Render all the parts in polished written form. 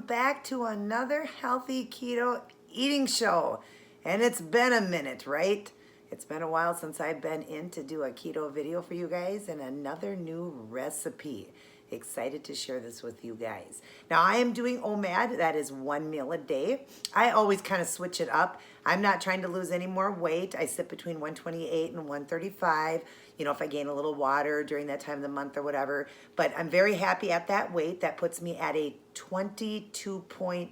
back to another healthy keto eating show. And it's been a minute, right? It's been a while since I've been in to do a keto video for you guys and another new recipe. Excited to share this with you guys. Now I am doing OMAD, that is 1 meal a day. I always kind of switch it up. I'm not trying to lose any more weight. I sit between 128 and 135. You know, if I gain a little water during that time of the month or whatever. But I'm very happy at that weight. That puts me at a 22 point,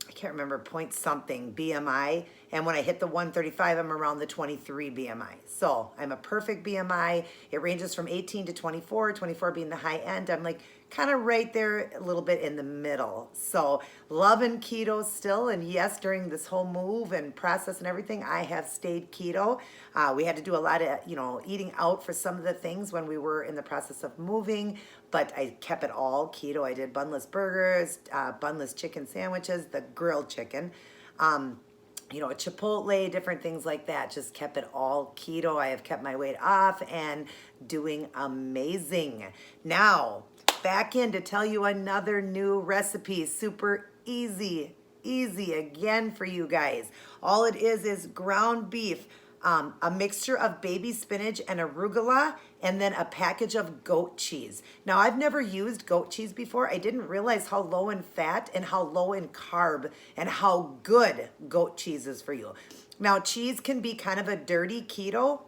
I can't remember, point something BMI. And when I hit the 135, I'm around the 23 BMI. So I'm a perfect BMI. It ranges from 18 to 24, 24 being the high end. I'm like kind of right there a little bit in the middle. So loving keto still. And yes, during this whole move and process and everything, I have stayed keto. We had to do a lot of, eating out for some of the things when we were in the process of moving, but I kept it all keto. I did bunless burgers, bunless chicken sandwiches, the grilled chicken, a Chipotle, different things like that. Just kept it all keto. I have kept my weight off and doing amazing. Now, back in to tell you another new recipe. Super easy again for you guys. All it is ground beef, a mixture of baby spinach and arugula, and then a package of goat cheese. Now, I've never used goat cheese before. I didn't realize how low in fat and how low in carb and how good goat cheese is for you. Now, cheese can be kind of a dirty keto.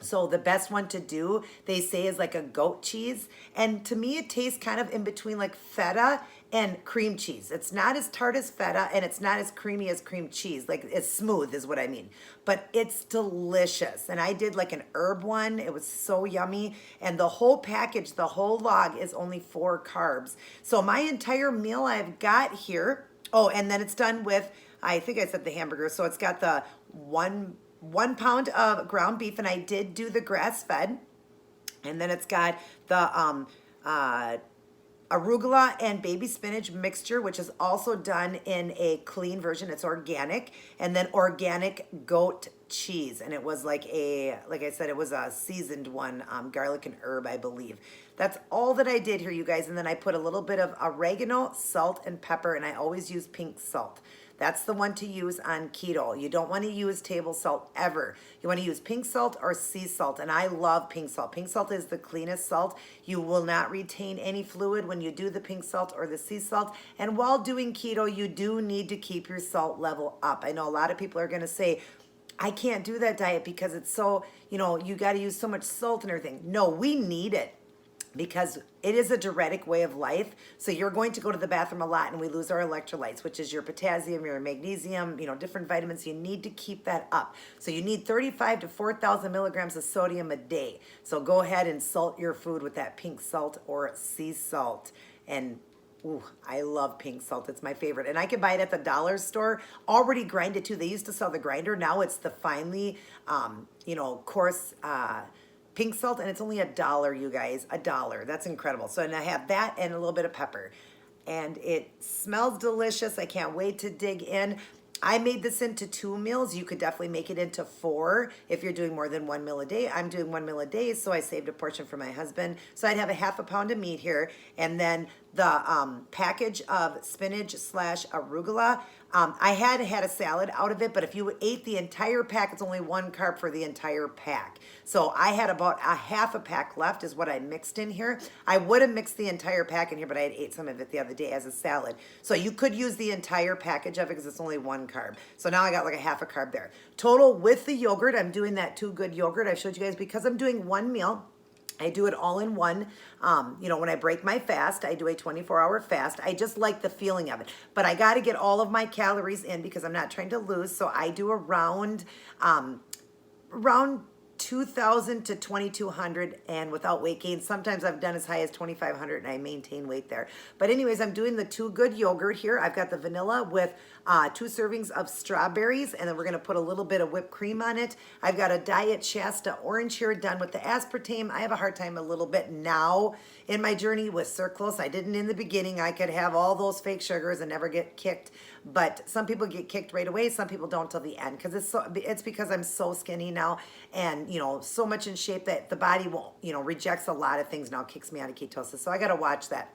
So the best one to do, they say, is like a goat cheese. And to me, it tastes kind of in between like feta and cream cheese. It's not as tart as feta and it's not as creamy as cream cheese. Like, it's smooth is what I mean. But it's delicious. And I did like an herb one. It was so yummy. And the whole package, the whole log is only 4 carbs. So my entire meal I've got here. Oh, and then it's done with, I think I said the hamburger. So it's got the 1 pound of ground beef, and I did do the grass-fed. And then it's got the arugula and baby spinach mixture, which is also done in a clean version. It's organic. And then organic goat cheese. And it was like I said, it was a seasoned one, garlic and herb, I believe. That's all that I did here, you guys. And then I put a little bit of oregano, salt, and pepper, and I always use pink salt. That's the one to use on keto. You don't want to use table salt ever. You want to use pink salt or sea salt, and I love pink salt. Pink salt is the cleanest salt. You will not retain any fluid when you do the pink salt or the sea salt. And while doing keto, you do need to keep your salt level up. I know a lot of people are going to say, I can't do that diet because it's so, you got to use so much salt and everything. No, we need it, because it is a diuretic way of life. So you're going to go to the bathroom a lot, and we lose our electrolytes, which is your potassium, your magnesium, different vitamins. You need to keep that up. So you need 35 to 4,000 milligrams of sodium a day. So go ahead and salt your food with that pink salt or sea salt. And ooh, I love pink salt. It's my favorite. And I can buy it at the dollar store, already grinded too. They used to sell the grinder. Now it's the finely, coarse, pink salt, and it's only $1, you guys, $1. That's incredible. So, and I have that and a little bit of pepper, and it smells delicious. I can't wait to dig in. I made this into 2 meals. You could definitely make it into 4 if you're doing more than 1 meal a day. I'm doing 1 meal a day, so I saved a portion for my husband. So I'd have a half a pound of meat here, and then the package of spinach / arugula. I had a salad out of it, but if you ate the entire pack, it's only 1 carb for the entire pack. So I had about a half a pack left is what I mixed in here. I would have mixed the entire pack in here, but I had ate some of it the other day as a salad. So you could use the entire package of it because it's only 1 carb. So now I got like a half a carb there. Total with the yogurt, I'm doing that Too Good yogurt I showed you guys because I'm doing 1 meal. I do it all in one. When I break my fast, I do a 24-hour fast. I just like the feeling of it. But I got to get all of my calories in because I'm not trying to lose. So I do around 2,000 to 2,200, and without weight gain. Sometimes I've done as high as 2,500 and I maintain weight there. But anyways, I'm doing the Too Good yogurt here. I've got the vanilla with 2 servings of strawberries, and then we're going to put a little bit of whipped cream on it. I've got a Diet Shasta orange here done with the aspartame. I have a hard time a little bit now in my journey with sucralose. I didn't in the beginning. I could have all those fake sugars and never get kicked, but some people get kicked right away. Some people don't till the end because it's because I'm so skinny now and so much in shape that the body won't rejects a lot of things now, kicks me out of ketosis. So I got to watch that.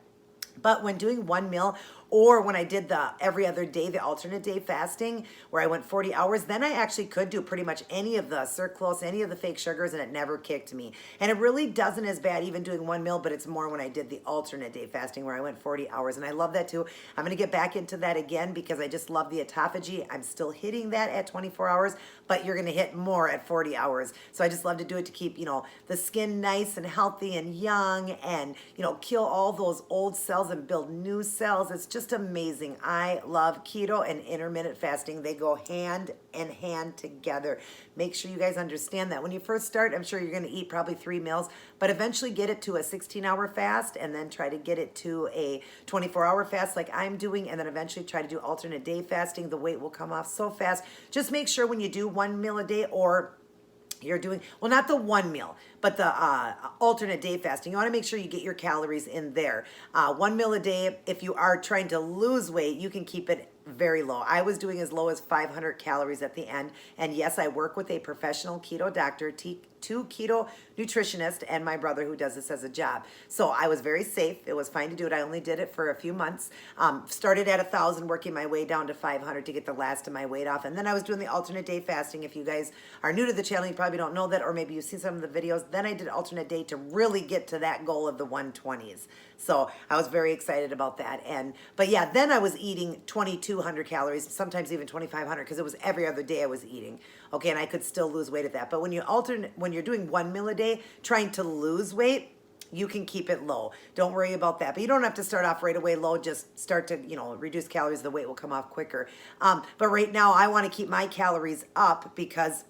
But when doing 1 meal, Or when I did the every other day, the alternate day fasting, where I went 40 hours, then I actually could do pretty much any of the sucralose, any of the fake sugars, and it never kicked me. And it really doesn't as bad even doing one meal, but it's more when I did the alternate day fasting where I went 40 hours. And I love that too. I'm going to get back into that again because I just love the autophagy. I'm still hitting that at 24 hours, but you're going to hit more at 40 hours. So I just love to do it to keep, the skin nice and healthy and young and, kill all those old cells and build new cells. It's just amazing. I love keto and intermittent fasting. They go hand in hand together. Make sure you guys understand that. When you first start, I'm sure you're going to eat probably 3 meals, but eventually get it to a 16-hour fast and then try to get it to a 24-hour fast like I'm doing, and then eventually try to do alternate day fasting. The weight will come off so fast. Just make sure when you do 1 meal a day, or you're doing, well, not the 1 meal, but the alternate day fasting, you want to make sure you get your calories in there. 1 meal a day, if you are trying to lose weight, you can keep it very low. I was doing as low as 500 calories at the end. And yes, I work with a professional keto doctor, 2 keto nutritionists, and my brother who does this as a job. So I was very safe. It was fine to do it. I only did it for a few months. Started at 1,000, working my way down to 500 to get the last of my weight off. And then I was doing the alternate day fasting. If you guys are new to the channel, you probably don't know that, or maybe you've seen some of the videos. Then I did alternate day to really get to that goal of the 120s. So I was very excited about that. But yeah, then I was eating 2,200 calories, sometimes even 2,500, because it was every other day I was eating. Okay, and I could still lose weight at that. But when you're doing 1 meal a day, trying to lose weight, you can keep it low. Don't worry about that. But you don't have to start off right away low. Just start to, reduce calories. The weight will come off quicker. But right now, I want to keep my calories up because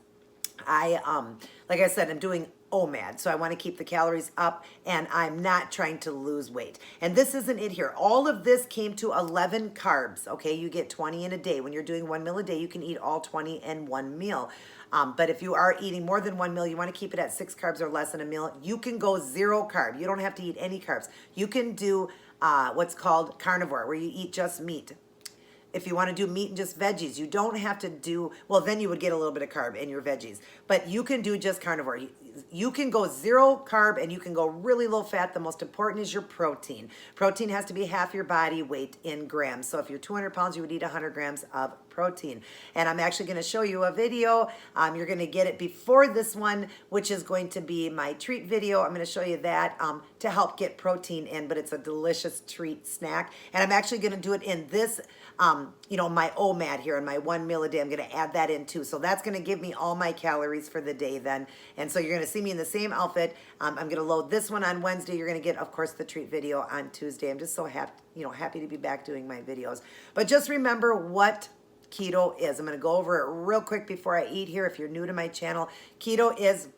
like I said, I'm doing OMAD. So I want to keep the calories up, and I'm not trying to lose weight. And this isn't it here. All of this came to 11 carbs. Okay, you get 20 in a day. When you're doing 1 meal a day, you can eat all 20 in 1 meal. But if you are eating more than 1 meal, you want to keep it at 6 carbs or less in a meal. You can go 0 carb. You don't have to eat any carbs. You can do what's called carnivore, where you eat just meat. If you want to do meat and just veggies, you don't have to do, well, then you would get a little bit of carb in your veggies. But you can do just carnivore. You can go 0 carb and you can go really low fat. The most important is your protein. Protein has to be half your body weight in grams. So if you're 200 pounds, you would eat 100 grams of protein. And I'm actually going to show you a video. You're going to get it before this one, which is going to be my treat video. I'm going to show you that to help get protein in, but it's a delicious treat snack. And I'm actually going to do it in this, my OMAD here, in my 1 meal a day. I'm going to add that in too. So that's going to give me all my calories for the day then. And so you're going to see me in the same outfit. I'm going to load this one on Wednesday. You're going to get, of course, the treat video on Tuesday. I'm just so happy to be back doing my videos. But just remember what keto is. I'm going to go over it real quick before I eat here. If you're new to my channel, keto is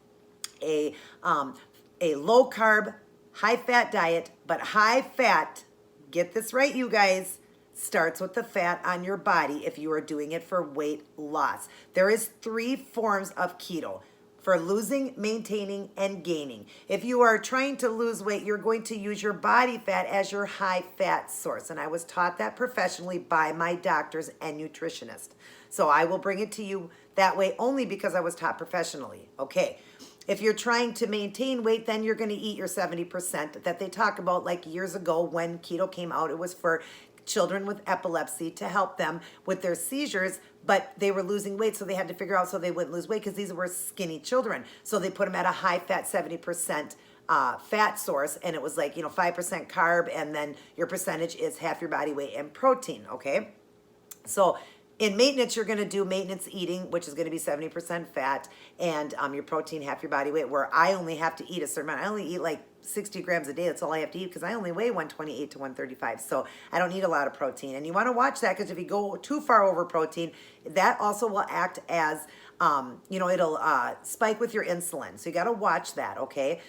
a low carb, high fat diet, but high fat, get this right, you guys, starts with the fat on your body if you are doing it for weight loss. There is 3 forms of keto: for losing, maintaining, and gaining. If you are trying to lose weight, you're going to use your body fat as your high fat source. And I was taught that professionally by my doctors and nutritionists. So I will bring it to you that way only because I was taught professionally. Okay. If you're trying to maintain weight, then you're going to eat your 70% that they talk about. Like years ago when keto came out, it was for children with epilepsy to help them with their seizures, but they were losing weight, so they had to figure out so they wouldn't lose weight because these were skinny children. So they put them at a high fat 70% fat source, and it was like 5% carb, and then your percentage is half your body weight in protein. Okay, so in maintenance, you're going to do maintenance eating, which is going to be 70% fat, and your protein half your body weight, where I only have to eat a certain amount. I only eat like 60 grams a day. That's all I have to eat because I only weigh 128 to 135. So I don't need a lot of protein. And you want to watch that because if you go too far over protein, that also will act as, it'll spike with your insulin. So you got to watch that, okay?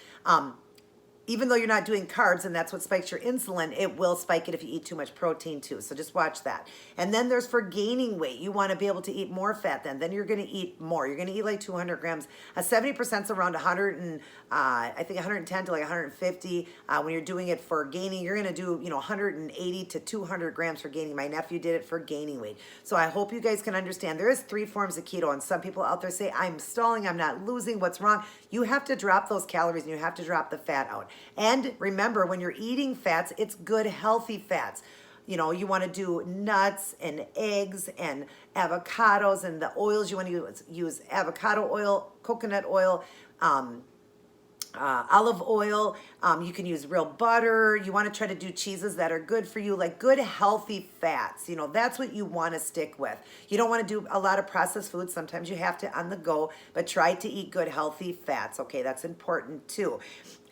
Even though you're not doing carbs, and that's what spikes your insulin, it will spike it if you eat too much protein too. So just watch that. And then there's for gaining weight. You want to be able to eat more fat then. Then you're going to eat more. You're going to eat like 200 grams. 70% is around 110 to like 150. When you're doing it for gaining, you're going to do, 180 to 200 grams for gaining. My nephew did it for gaining weight. So I hope you guys can understand. There is 3 forms of keto, and some people out there say, I'm stalling, I'm not losing, what's wrong? You have to drop those calories and you have to drop the fat out. And remember, when you're eating fats, it's good, healthy fats. You know, you want to do nuts and eggs and avocados, and the oils you want to use avocado oil, coconut oil, olive oil. You can use real butter. You want to try to do cheeses that are good for you, like good healthy fats. You know, that's what you want to stick with. You don't want to do a lot of processed foods. Sometimes you have to on the go, but try to eat good healthy fats. Okay, that's important too.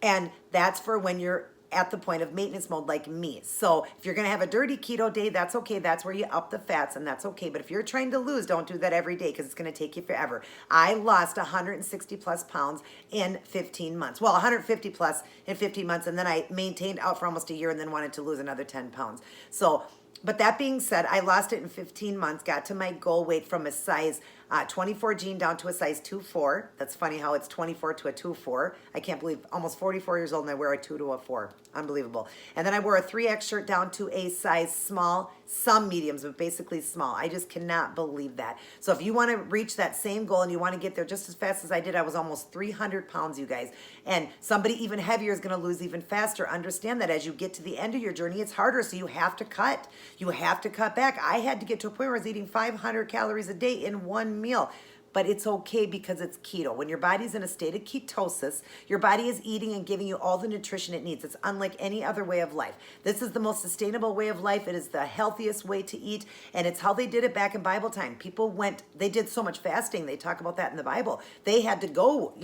And that's for when you're at the point of maintenance mode like me. So if you're going to have a dirty keto day, that's okay. That's where you up the fats, and that's okay. But if you're trying to lose, don't do that every day because it's going to take you forever. I lost 160 plus pounds in 15 months. Well, 150 plus in 15 months, and then I maintained out for almost a year and then wanted to lose another 10 pounds. So, but that being said, I lost it in 15 months, got to my goal weight from a size 24 jean down to a size 2-4. That's funny how it's 24 to a 2-4. I can't believe almost 44 years old and I wear a 2 to a 4. Unbelievable. And then I wore a 3X shirt down to a size small, some mediums, but basically small. I just cannot believe that. So if you want to reach that same goal and you want to get there just as fast as I did, I was almost 300 pounds, you guys. And somebody even heavier is going to lose even faster. Understand that as you get to the end of your journey, it's harder, so you have to cut. You have to cut back. I had to get to a point where I was eating 500 calories a day in one meal. But it's okay because it's keto. When your body's in a state of ketosis, your body is eating and giving you all the nutrition it needs. It's unlike any other way of life. This is the most sustainable way of life. It is the healthiest way to eat, and it's how they did it back in Bible time. People they did so much fasting. They talk about that in the Bible. They had to go,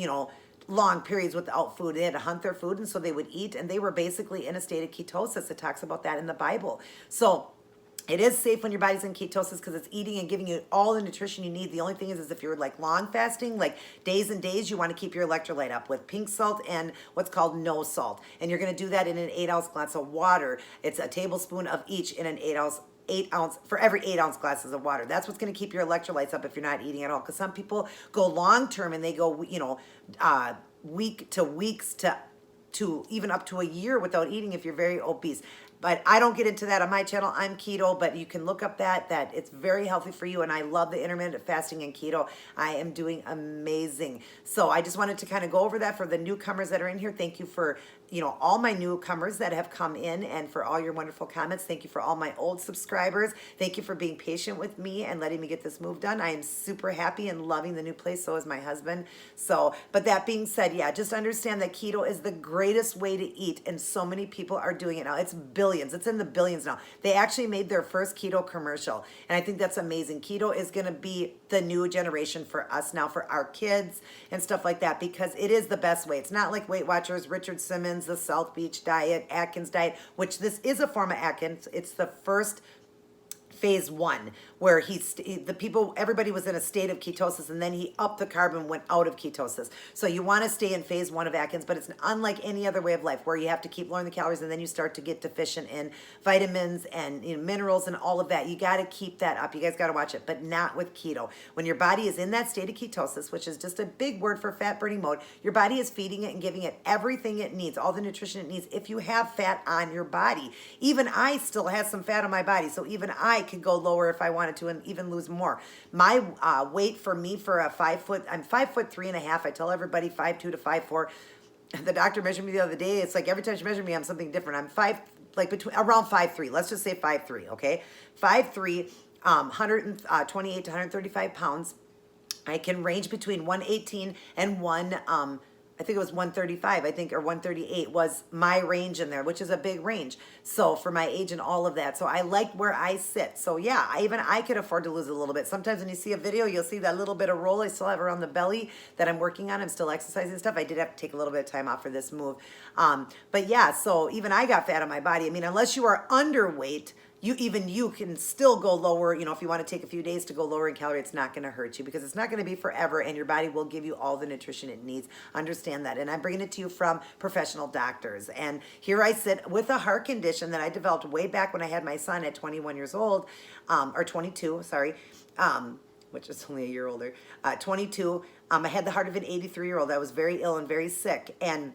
long periods without food. They had to hunt their food, and so they would eat, and they were basically in a state of ketosis. It talks about that in the Bible. So it is safe when your body's in ketosis because it's eating and giving you all the nutrition you need. The only thing is if you're like long fasting, like days and days, you want to keep your electrolyte up with pink salt and what's called no salt. And you're going to do that in an 8-ounce glass of water. It's a tablespoon of each in an 8 ounce for every 8-ounce glasses of water. That's what's going to keep your electrolytes up if you're not eating at all. Because some people go long term and they go, week to weeks to even up to a year without eating if you're very obese. But I don't get into that on my channel. I'm keto, but you can look up that it's very healthy for you. And I love the intermittent fasting and keto. I am doing amazing. So I just wanted to kind of go over that for the newcomers that are in here. Thank you for, all my newcomers that have come in and for all your wonderful comments. Thank you for all my old subscribers. Thank you for being patient with me and letting me get this move done. I am super happy and loving the new place. So is my husband. So, but that being said, yeah, just understand that keto is the greatest way to eat. And so many people are doing it now. It's billions. It's in the billions now. They actually made their first keto commercial. And I think that's amazing. Keto is going to be the new generation for us now, for our kids and stuff like that, because it is the best way. It's not like Weight Watchers, Richard Simmons, the South Beach diet, Atkins diet, which this is a form of Atkins. It's the first phase 1, where everybody was in a state of ketosis, and then he upped the carb and went out of ketosis. So you want to stay in phase 1 of Atkins, but it's unlike any other way of life where you have to keep lowering the calories and then you start to get deficient in vitamins and minerals and all of that. You got to keep that up. You guys got to watch it, but not with keto. When your body is in that state of ketosis, which is just a big word for fat burning mode, your body is feeding it and giving it everything it needs, all the nutrition it needs. If you have fat on your body, even I still have some fat on my body, so even I could go lower if I wanted to and even lose more. My weight for me for a 5 foot, I'm 5'3.5". I tell everybody 5'2" to 5'4". The doctor measured me the other day. It's like every time she measured me, I'm something different. I'm around 5'3". Let's just say 5'3", okay? 5'3", 128 to 135 pounds. I can range between 118 and I think it was 135, or 138 was my range in there, which is a big range. So for my age and all of that. So I like where I sit. So yeah, I could afford to lose a little bit. Sometimes when you see a video, you'll see that little bit of roll I still have around the belly that I'm working on. I'm still exercising and stuff. I did have to take a little bit of time off for this move. But yeah, so even I got fat on my body. I mean, unless you are underweight, you can still go lower. If you want to take a few days to go lower in calorie, it's not going to hurt you because it's not going to be forever, and your body will give you all the nutrition it needs. Understand that. And I'm bringing it to you from professional doctors. And here I sit with a heart condition that I developed way back when I had my son at 21 years old, or 22, sorry, which is only a year older, 22. I had the heart of an 83-year-old. I was very ill and very sick. And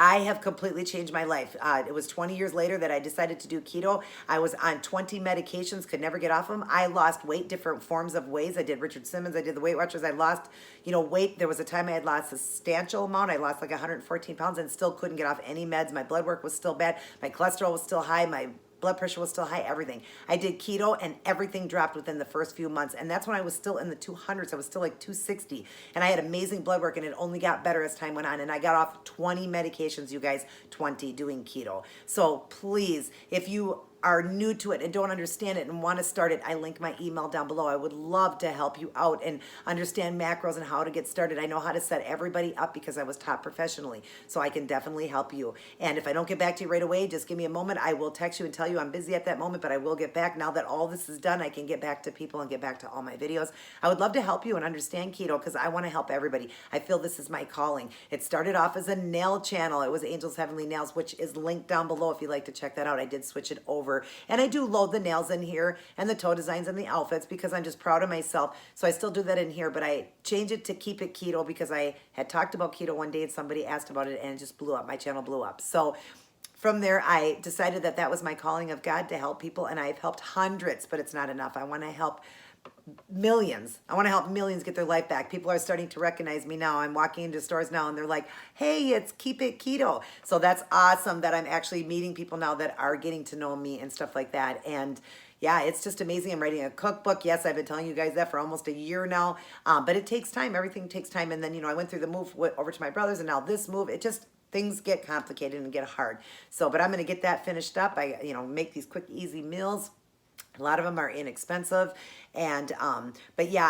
I have completely changed my life. It was 20 years later that I decided to do keto. I was on 20 medications, could never get off them. I lost weight different forms of ways. I did Richard Simmons. I did the Weight Watchers. I lost, weight. There was a time I had lost a substantial amount. I lost like 114 pounds and still couldn't get off any meds. My blood work was still bad. My cholesterol was still high. My blood pressure was still high, everything. I did keto and everything dropped within the first few months. And that's when I was still in the 200s. I was still like 260. And I had amazing blood work and it only got better as time went on. And I got off 20 medications, you guys, 20 doing keto. So please, if you are new to it and don't understand it and want to start it, I link my email down below. I would love to help you out and understand macros and how to get started. I know how to set everybody up because I was taught professionally, so I can definitely help you. And if I don't get back to you right away, just give me a moment. I will text you and tell you I'm busy at that moment, but I will get back. Now that all this is done, I can get back to people and get back to all my videos. I would love to help you and understand keto because I want to help everybody. I feel this is my calling. It started off as a nail channel. It was Angel's Heavenly Nails, which is linked down below if you'd like to check that out. I did switch it over. And I do load the nails in here and the toe designs and the outfits because I'm just proud of myself. So I still do that in here, but I changed it to Keep It Keto because I had talked about keto one day and somebody asked about it and it just blew up. My channel blew up. So from there, I decided that that was my calling of God to help people, and I've helped hundreds, but it's not enough. I want to help millions. I want to help millions get their life back. People are starting to recognize me now. I'm walking into stores now and they're like, hey, it's Keep It Keto. So that's awesome that I'm actually meeting people now that are getting to know me and stuff like that. And yeah, it's just amazing. I'm writing a cookbook. Yes, I've been telling you guys that for almost a year now, but it takes time. Everything takes time. And then, you know, I went through the move over to my brothers and now this move, it just, things get complicated and get hard. So, but I'm going to get that finished up. I, you know, make these quick, easy meals. A lot of them are inexpensive. And, but yeah,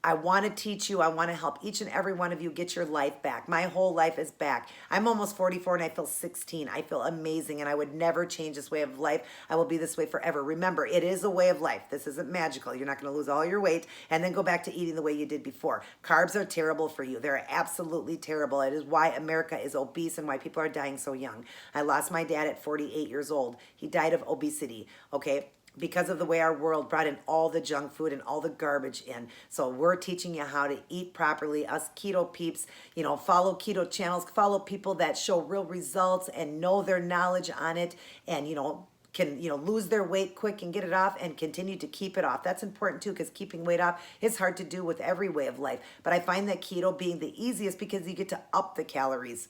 I want to teach you. I want to help each and every one of you get your life back. My whole life is back. I'm almost 44 and I feel 16. I feel amazing and I would never change this way of life. I will be this way forever. Remember, it is a way of life. This isn't magical. You're not going to lose all your weight and then go back to eating the way you did before. Carbs are terrible for you. They're absolutely terrible. It is why America is obese and why people are dying so young. I lost my dad at 48 years old. He died of obesity, okay? Because of the way our world brought in all the junk food and all the garbage in. So we're teaching you how to eat properly. Us keto peeps, you know, follow keto channels, follow people that show real results and know their knowledge on it and, you know, can, you know, lose their weight quick and get it off and continue to keep it off. That's important too because keeping weight off is hard to do with every way of life. But I find that keto being the easiest because you get to up the calories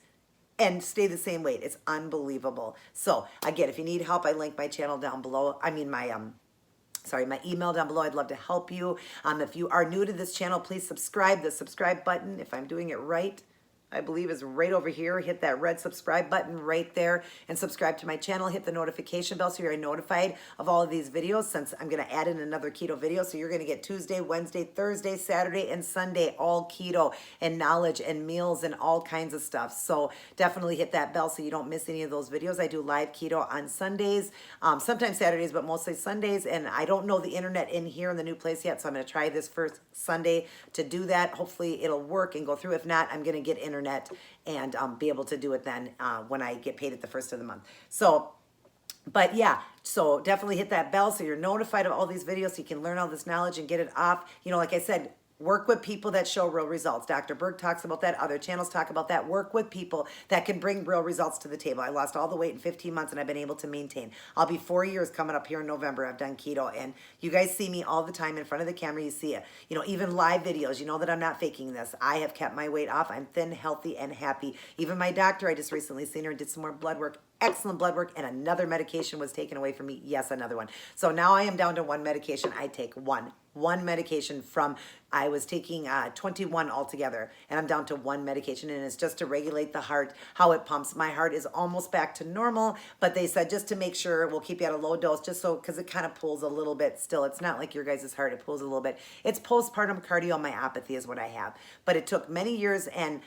and stay the same weight. It's unbelievable. So again, if you need help, I link my channel down below. I mean, my email down below. I'd love to help you. If you are new to this channel, please subscribe. The subscribe button, if I'm doing it right, I believe is right over here. Hit that red subscribe button right there and subscribe to my channel. Hit the notification bell so you're notified of all of these videos since I'm going to add in another keto video. So you're going to get Tuesday, Wednesday, Thursday, Saturday, and Sunday, all keto and knowledge and meals and all kinds of stuff. So definitely hit that bell so you don't miss any of those videos. I do live keto on Sundays, sometimes Saturdays, but mostly Sundays. And I don't know the internet in here in the new place yet. So I'm going to try this first Sunday to do that. Hopefully it'll work and go through. If not, I'm going to get internet and be able to do it then when I get paid at the first of the month. So, but yeah, so definitely hit that bell so you're notified of all these videos so you can learn all this knowledge and get it off. You know, like I said, work with people that show real results. Dr. Berg talks about that. Other channels talk about that. Work with people that can bring real results to the table. I lost all the weight in 15 months and I've been able to maintain. I'll be 4 years coming up here in November. I've done keto and you guys see me all the time in front of the camera. You see it. You know, even live videos, you know that I'm not faking this. I have kept my weight off. I'm thin, healthy, and happy. Even my doctor, I just recently seen her and did some more blood work. Excellent blood work, and another medication was taken away from me. Yes, another one. So now I am down to one medication. I take one medication from, I was taking 21 altogether, and I'm down to one medication, and it's just to regulate the heart, how it pumps. My heart is almost back to normal, but they said just to make sure, we'll keep you at a low dose, just so, because it kind of pulls a little bit still. It's not like your guys' heart, it pulls a little bit. It's postpartum cardiomyopathy is what I have, but it took many years, and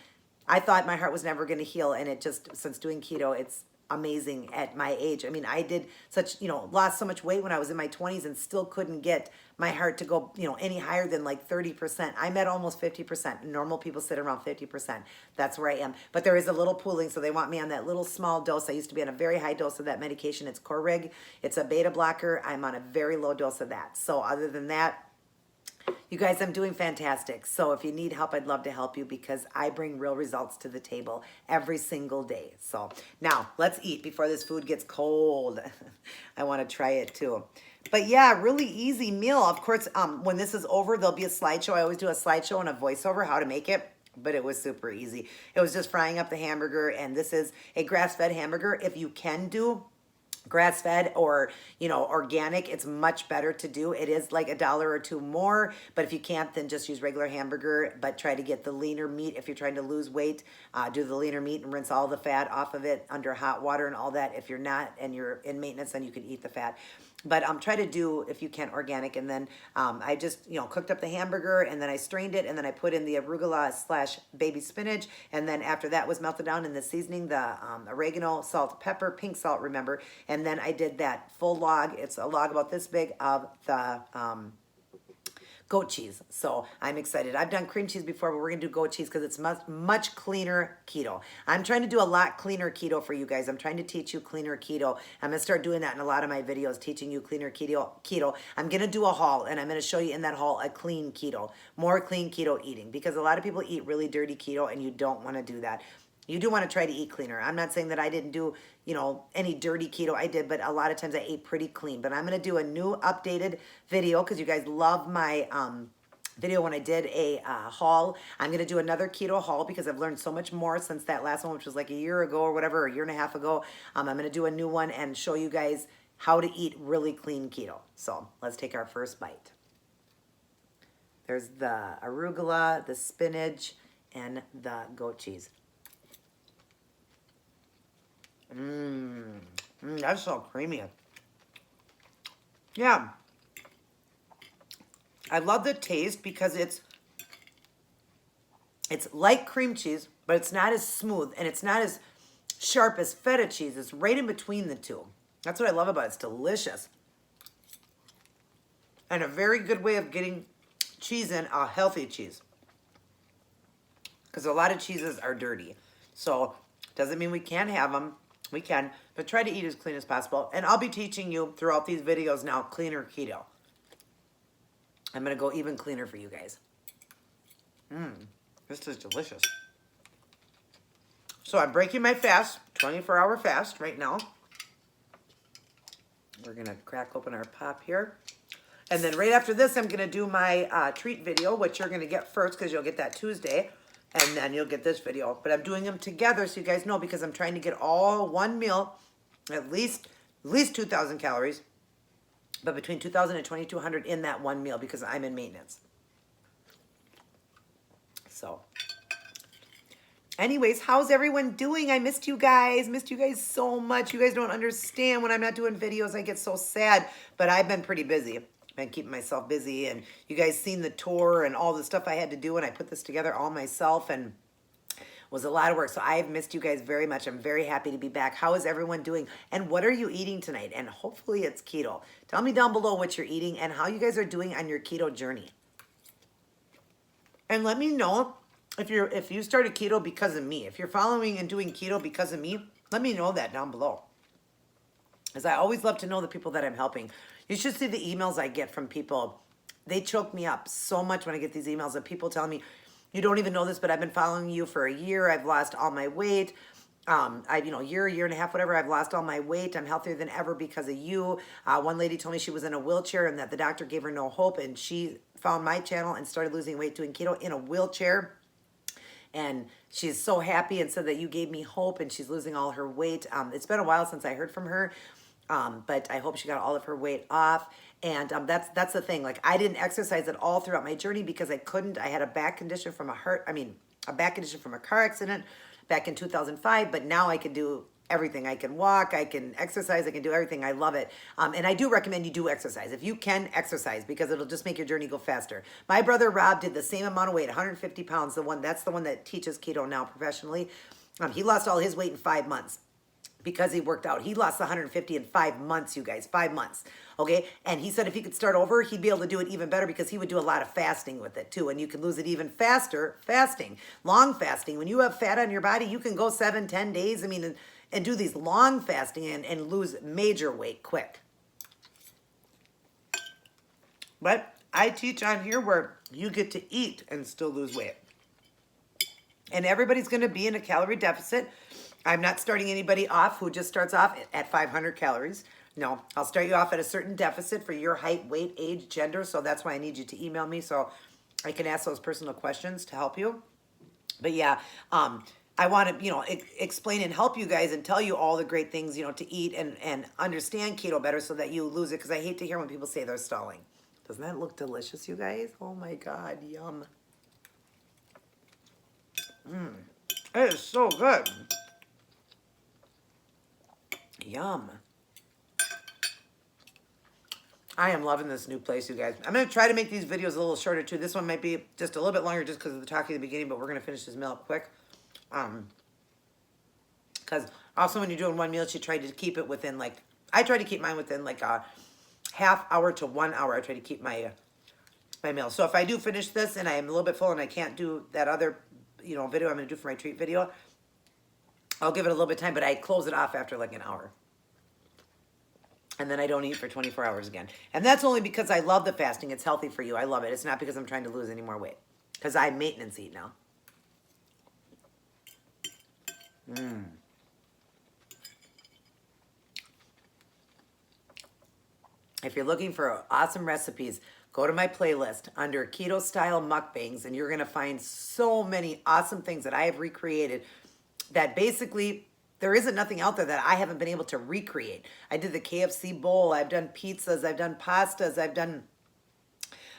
I thought my heart was never going to heal, and it just, since doing keto, it's amazing at my age. I mean, I did such, you know, lost so much weight when I was in my 20s and still couldn't get my heart to go, you know, any higher than like 30%. I'm at almost 50%. Normal people sit around 50%. That's where I am. But there is a little pooling, so they want me on that little small dose. I used to be on a very high dose of that medication. It's Corig. It's a beta blocker. I'm on a very low dose of that. So other than that, you guys, I'm doing fantastic. So if you need help, I'd love to help you because I bring real results to the table every single day. So now let's eat before this food gets cold. I want to try it too. But yeah, really easy meal. Of course, when this is over, there'll be a slideshow. I always do a slideshow and a voiceover how to make it. But it was super easy. It was just frying up the hamburger, and this is a grass-fed hamburger. If you can do grass-fed or, you know, organic, it's much better to do. It is like $1 or $2 more, but if you can't, then just use regular hamburger, but try to get the leaner meat. If you're trying to lose weight, do the leaner meat and rinse all the fat off of it under hot water and all that. If you're not and you're in maintenance, then you can eat the fat. But try to do, if you can, organic. And then I just, you know, cooked up the hamburger, and then I strained it, and then I put in the arugula / baby spinach. And then after that was melted down in the seasoning, the oregano, salt, pepper, pink salt, remember. And then I did that full log. It's a log about this big of the goat cheese. So I'm excited. I've done cream cheese before, but we're going to do goat cheese because it's much cleaner keto. I'm trying to do a lot cleaner keto for you guys. I'm trying to teach you cleaner keto. I'm going to start doing that in a lot of my videos, teaching you cleaner keto. I'm going to do a haul, and I'm going to show you in that haul a clean keto, more clean keto eating, because a lot of people eat really dirty keto, and you don't want to do that. You do want to try to eat cleaner. I'm not saying that I didn't do, you know, any dirty keto. I did, but a lot of times I ate pretty clean. But I'm going to do a new updated video because you guys love my video when I did a haul. I'm going to do another keto haul because I've learned so much more since that last one, which was like a year ago or whatever, a year and a half ago. I'm going to do a new one and show you guys how to eat really clean keto. So let's take our first bite. There's the arugula, the spinach, and the goat cheese. That's so creamy. Yeah. I love the taste because it's like cream cheese, but it's not as smooth and it's not as sharp as feta cheese. It's right in between the two. That's what I love about it. It's delicious. And a very good way of getting cheese in, a healthy cheese. Because a lot of cheeses are dirty. So doesn't mean we can't have them. We can, but try to eat as clean as possible. And I'll be teaching you throughout these videos now cleaner keto. I'm going to go even cleaner for you guys. This is delicious. So I'm breaking my fast, 24-hour fast right now. We're going to crack open our pop here. And then right after this, I'm going to do my treat video, which you're going to get first because you'll get that Tuesday. And then you'll get this video. But I'm doing them together so you guys know, because I'm trying to get all one meal, at least 2,000 calories, but between 2,000 and 2,200 in that one meal because I'm in maintenance. So, anyways, how's everyone doing? I missed you guys. Missed you guys so much. You guys don't understand when I'm not doing videos. I get so sad, but I've been pretty busy. Been keeping myself busy, and you guys seen the tour and all the stuff I had to do, and I put this together all myself, and it was a lot of work. So I have missed you guys very much. I'm very happy to be back. How is everyone doing? And what are you eating tonight? And hopefully it's keto. Tell me down below what you're eating and how you guys are doing on your keto journey. And let me know if you started keto because of me. If you're following and doing keto because of me, let me know that down below. Because I always love to know the people that I'm helping. You should see the emails I get from people. They choke me up so much when I get these emails of people telling me, you don't even know this, but I've been following you for a year. I've lost all my weight. Year and a half, whatever. I've lost all my weight. I'm healthier than ever because of you. One lady told me she was in a wheelchair and that the doctor gave her no hope. And she found my channel and started losing weight doing keto in a wheelchair. And she's so happy and said that you gave me hope, and she's losing all her weight. It's been a while since I heard from her. But I hope she got all of her weight off. And that's the thing. Like, I didn't exercise at all throughout my journey because I couldn't. I had a back condition from a back condition from a car accident back in 2005. But now I can do everything. I can walk, I can exercise, I can do everything. I love it. And I do recommend you do exercise. If you can, exercise, because it'll just make your journey go faster. My brother Rob did the same amount of weight, 150 pounds. That's the one that teaches keto now professionally. He lost all his weight in 5 months. Because he worked out. He lost 150 in 5 months, you guys, 5 months, okay? And he said if he could start over, he'd be able to do it even better because he would do a lot of fasting with it too. And you can lose it even faster, fasting, long fasting. When you have fat on your body, you can go 7-10 days, and do these long fasting and lose major weight quick. But I teach on here where you get to eat and still lose weight. And everybody's gonna be in a calorie deficit. I'm not starting anybody off who just starts off at 500 calories. No, I'll start you off at a certain deficit for your height, weight, age, gender. So that's why I need you to email me so I can ask those personal questions to help you. But yeah, I want to, explain and help you guys and tell you all the great things, to eat and understand keto better so that you lose it. Because I hate to hear when people say they're stalling. Doesn't that look delicious, you guys? Oh my God, yum. It is so good. Yum. I am loving this new place, you guys. I'm going to try to make these videos a little shorter, too. This one might be just a little bit longer just because of the talking at the beginning, but we're going to finish this meal up quick. Because also when you're doing one meal, you try to keep it within, I try to keep mine within, a half hour to 1 hour. I try to keep my meal. So if I do finish this and I am a little bit full and I can't do that other, video I'm going to do for my treat video, I'll give it a little bit of time, but I close it off after, an hour. And then I don't eat for 24 hours again. And that's only because I love the fasting. It's healthy for you. I love it. It's not because I'm trying to lose any more weight. Because I maintenance eat now. If you're looking for awesome recipes, go to my playlist under Keto Style Mukbangs, and you're going to find so many awesome things that I have recreated that basically there isn't nothing out there that I haven't been able to recreate. I did the KFC bowl. I've done pizzas. I've done pastas. I've done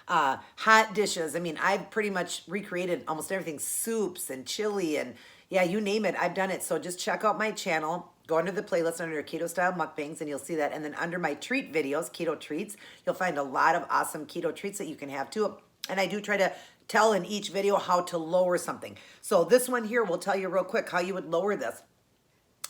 hot dishes. I mean, I've pretty much recreated almost everything. Soups and chili and yeah, you name it. I've done it. So just check out my channel. Go under the playlist under Keto Style Mukbangs and you'll see that. And then under my treat videos, Keto Treats, you'll find a lot of awesome keto treats that you can have too. And I do try to tell in each video how to lower something. So this one here will tell you real quick how you would lower this.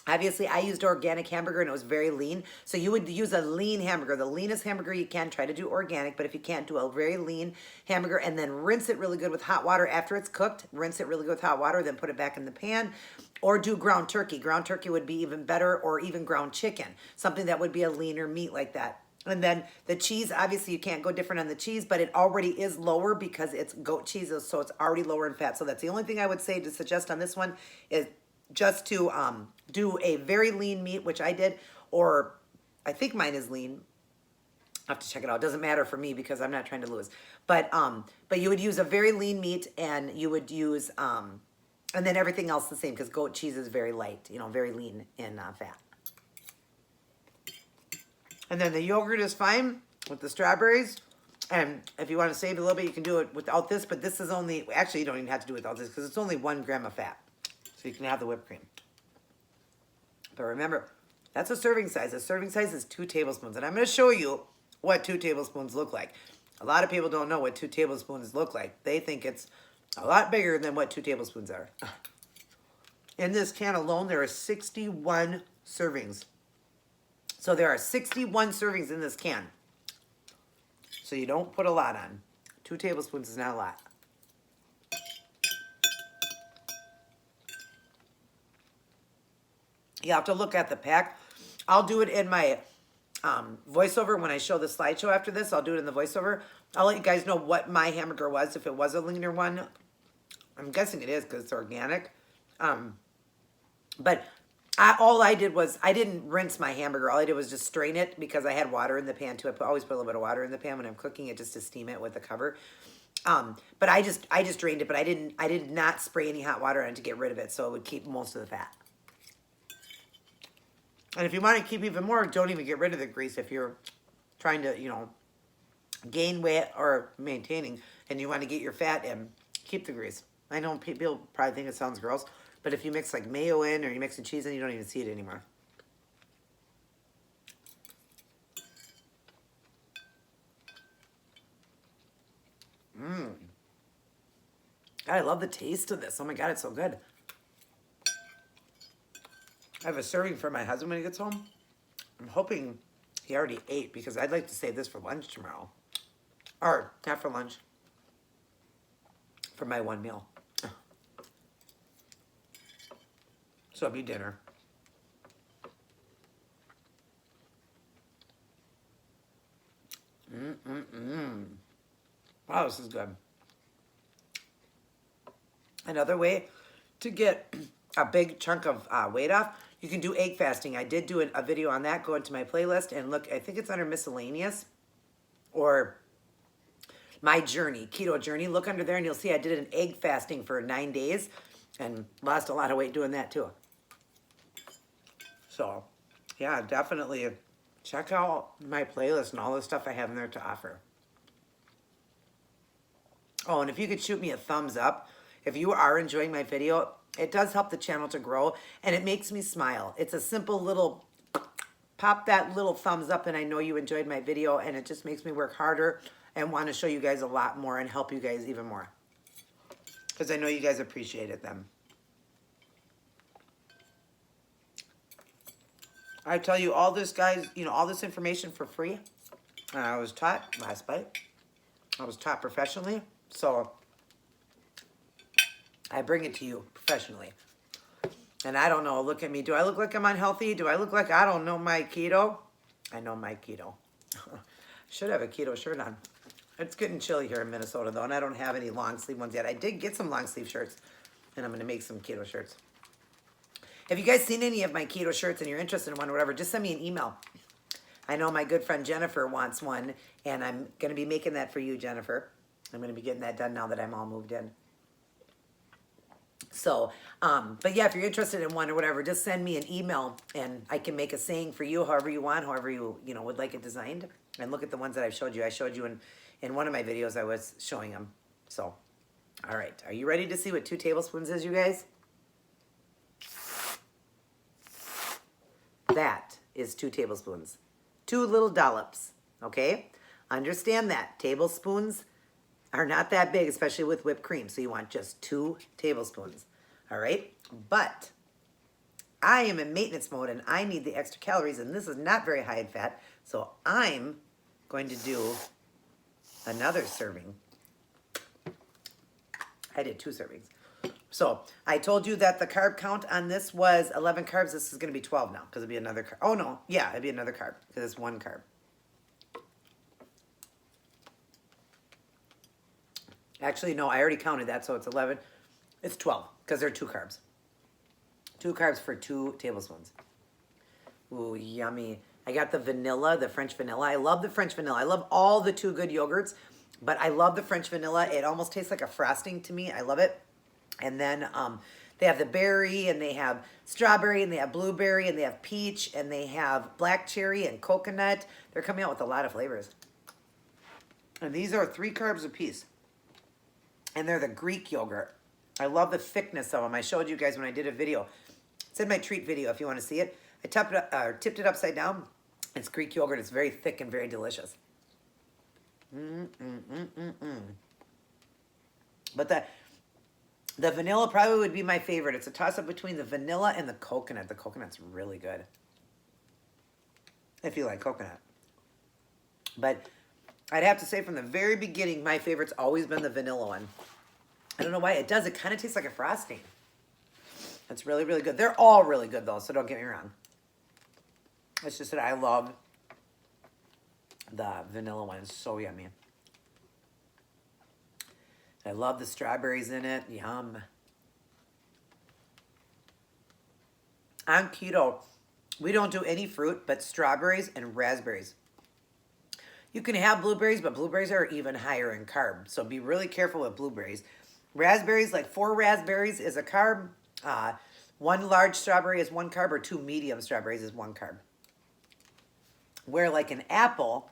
Obviously, I used organic hamburger and it was very lean. So you would use a lean hamburger, the leanest hamburger you can. Try to do organic, but if you can't, do a very lean hamburger and then rinse it really good with hot water after it's cooked. Rinse it really good with hot water, then put it back in the pan. Or do ground turkey. Ground turkey would be even better, or even ground chicken. Something that would be a leaner meat like that. And then the cheese, obviously you can't go different on the cheese, but it already is lower because it's goat cheese, so it's already lower in fat. So that's the only thing I would say to suggest on this one is just to do a very lean meat, which I did, or I think mine is lean. I have to check it out. It doesn't matter for me because I'm not trying to lose. But you would use a very lean meat, and you would use and then everything else the same because goat cheese is very light, very lean in fat. And then the yogurt is fine with the strawberries. And if you want to save a little bit, you can do it without this. But this is only, actually, you don't even have to do it without this because it's only 1 gram of fat. So you can have the whipped cream. But remember, that's a serving size. A serving size is 2 tablespoons. And I'm going to show you what 2 tablespoons look like. A lot of people don't know what 2 tablespoons look like. They think it's a lot bigger than what 2 tablespoons are. In this can alone, there are 61 servings. So there are 61 servings in this can. So you don't put a lot on. 2 tablespoons is not a lot. You have to look at the pack. I'll do it in my voiceover when I show the slideshow after this. I'll do it in the voiceover. I'll let you guys know what my hamburger was, if it was a leaner one. I'm guessing it is because it's organic. But all I did was, I didn't rinse my hamburger. All I did was just strain it because I had water in the pan too. I always put a little bit of water in the pan when I'm cooking it just to steam it with the cover. But I just drained it, but I did not spray any hot water on it to get rid of it, so it would keep most of the fat. And if you want to keep even more, don't even get rid of the grease if you're trying to, gain weight or maintaining and you want to get your fat in, keep the grease. I know people probably think it sounds gross, but if you mix like mayo in or you mix the cheese in, you don't even see it anymore. God, I love the taste of this. Oh my God, it's so good. I have a serving for my husband when he gets home. I'm hoping he already ate because I'd like to save this for lunch tomorrow. Or not for lunch. For my one meal. So it'll be dinner. Wow, this is good. Another way to get a big chunk of weight off, you can do egg fasting. I did do a video on that. Go into my playlist and look. I think it's under miscellaneous or my journey, keto journey. Look under there and you'll see I did an egg fasting for 9 days. and lost a lot of weight doing that too. So, yeah, definitely check out my playlist and all the stuff I have in there to offer. Oh, and if you could shoot me a thumbs up, if you are enjoying my video, it does help the channel to grow, and it makes me smile. It's a simple little, pop that little thumbs up, and I know you enjoyed my video, and it just makes me work harder and want to show you guys a lot more and help you guys even more. Because I know you guys appreciated them. I tell you all this, guys, you know, all this information for free. I was taught last bite. I was taught professionally. So I bring it to you professionally. And I don't know, look at me. Do I look like I'm unhealthy? Do I look like I don't know my keto? I know my keto. Should have a keto shirt on. It's getting chilly here in Minnesota though, and I don't have any long sleeve ones yet. I did get some long sleeve shirts, and I'm gonna make some keto shirts. If you guys seen any of my keto shirts and you're interested in one or whatever, just send me an email. I know my good friend Jennifer wants one, and I'm gonna be making that for you, Jennifer. I'm going to be getting that done now that I'm all moved in. So, but yeah, if you're interested in one or whatever, just send me an email and I can make a saying for you however you want, however you know, would like it designed. And look at the ones that I've showed you. I showed you in one of my videos I was showing them. So, all right. Are you ready to see what 2 tablespoons is, you guys? That is 2 tablespoons. 2 little dollops, okay? Understand that. Tablespoons are not that big, especially with whipped cream. So you want just 2 tablespoons, all right? But I am in maintenance mode and I need the extra calories, and this is not very high in fat. So I'm going to do another serving. I did 2 servings. So I told you that the carb count on this was 11 carbs. This is going to be 12 now because it'll be another carb. Oh no, yeah, it'll be another carb because it's 1 carb. Actually, no, I already counted that, so it's 11. It's 12, because there are 2 carbs. 2 carbs for 2 tablespoons. Ooh, yummy. I got the vanilla, the French vanilla. I love the French vanilla. I love all the 2 Good yogurts, but I love the French vanilla. It almost tastes like a frosting to me. I love it. And then they have the berry, and they have strawberry, and they have blueberry, and they have peach, and they have black cherry and coconut. They're coming out with a lot of flavors. And these are 3 carbs a piece. And they're the Greek yogurt. I love the thickness of them. I showed you guys when I did a video. It's in my treat video if you want to see it. I tipped it upside down. It's Greek yogurt. It's very thick and very delicious. But the vanilla probably would be my favorite. It's a toss-up between the vanilla and the coconut. The coconut's really good. If you like coconut. But I'd have to say from the very beginning, my favorite's always been the vanilla one. I don't know why it does. It kind of tastes like a frosting. It's really, really good. They're all really good, though, so don't get me wrong. It's just that I love the vanilla one. It's so yummy. I love the strawberries in it. Yum. On keto, we don't do any fruit but strawberries and raspberries. You can have blueberries, but blueberries are even higher in carb. So be really careful with blueberries. Raspberries, like 4 raspberries is a carb. 1 large strawberry is 1 carb, or 2 medium strawberries is 1 carb. Where like an apple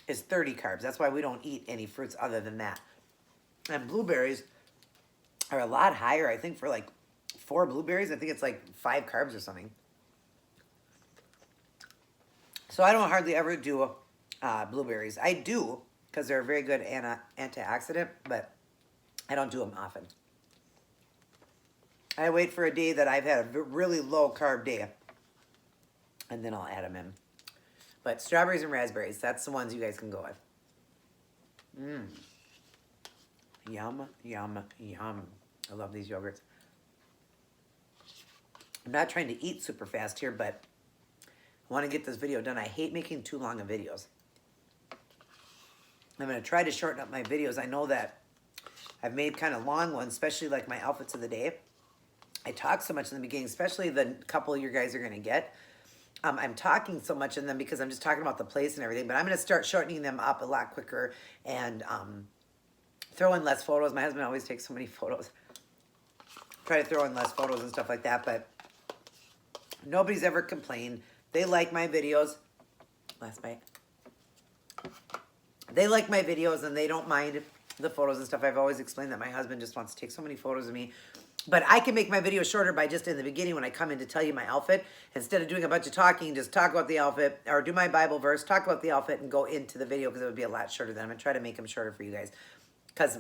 is 30 carbs. That's why we don't eat any fruits other than that. And blueberries are a lot higher. I think for like 4 blueberries, I think it's like 5 carbs or something. So I don't hardly ever do blueberries. I do, because they're a very good antioxidant, but I don't do them often. I wait for a day that I've had a really low carb day, and then I'll add them in. But strawberries and raspberries, that's the ones you guys can go with. Yum, yum, yum. I love these yogurts. I'm not trying to eat super fast here, but I want to get this video done. I hate making too long of videos. I'm going to try to shorten up my videos. I know that I've made kind of long ones, especially like my outfits of the day. I talk so much in the beginning, especially the couple you guys are going to get. I'm talking so much in them because I'm just talking about the place and everything, but I'm going to start shortening them up a lot quicker and throw in less photos. My husband always takes so many photos. try to throw in less photos and stuff like that, but nobody's ever complained. They like my videos. Last bite. They like my videos and they don't mind the photos and stuff. I've always explained that my husband just wants to take so many photos of me. But I can make my video shorter by just in the beginning when I come in to tell you my outfit. Instead of doing a bunch of talking, just talk about the outfit or do my Bible verse, talk about the outfit and go into the video because it would be a lot shorter. Then I'm going to try to make them shorter for you guys because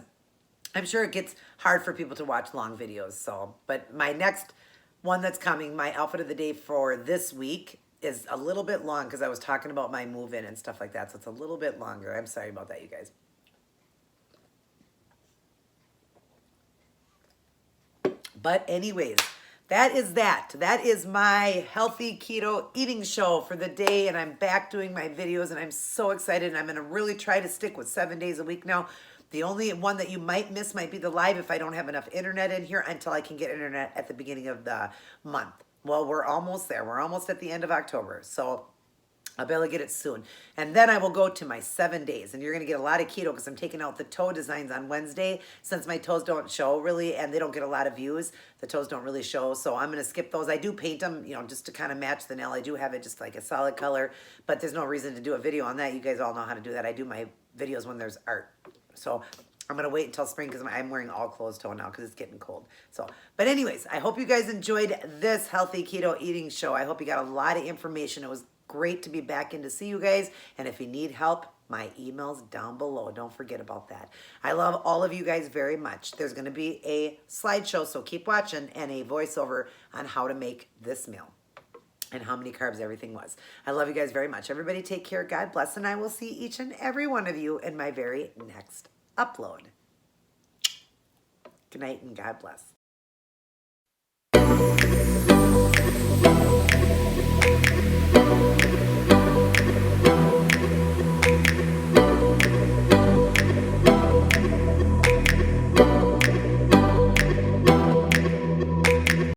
I'm sure it gets hard for people to watch long videos. So, but my next one that's coming, my outfit of the day for this week is a little bit long because I was talking about my move-in and stuff like that. So it's a little bit longer. I'm sorry about that, you guys. But anyways, that is that. That is my healthy keto eating show for the day. And I'm back doing my videos and I'm so excited. And I'm going to really try to stick with 7 days a week now. The only one that you might miss might be the live if I don't have enough internet in here until I can get internet at the beginning of the month. Well, we're almost there. We're almost at the end of October. So I'll be able to get it soon. And then I will go to my 7 days. And you're going to get a lot of keto because I'm taking out the toe designs on Wednesday. Since my toes don't show really and they don't get a lot of views, the toes don't really show. So I'm going to skip those. I do paint them, you know, just to kind of match the nail. I do have it just like a solid color. But there's no reason to do a video on that. You guys all know how to do that. I do my videos when there's art. So I'm going to wait until spring because I'm wearing all closed toe now because it's getting cold. So, but anyways, I hope you guys enjoyed this healthy keto eating show. I hope you got a lot of information. It was great to be back in to see you guys. And if you need help, my email's down below. Don't forget about that. I love all of you guys very much. There's going to be a slideshow, so keep watching, and a voiceover on how to make this meal and how many carbs everything was. I love you guys very much. Everybody take care. God bless. And I will see each and every one of you in my very next upload. Good night and God bless.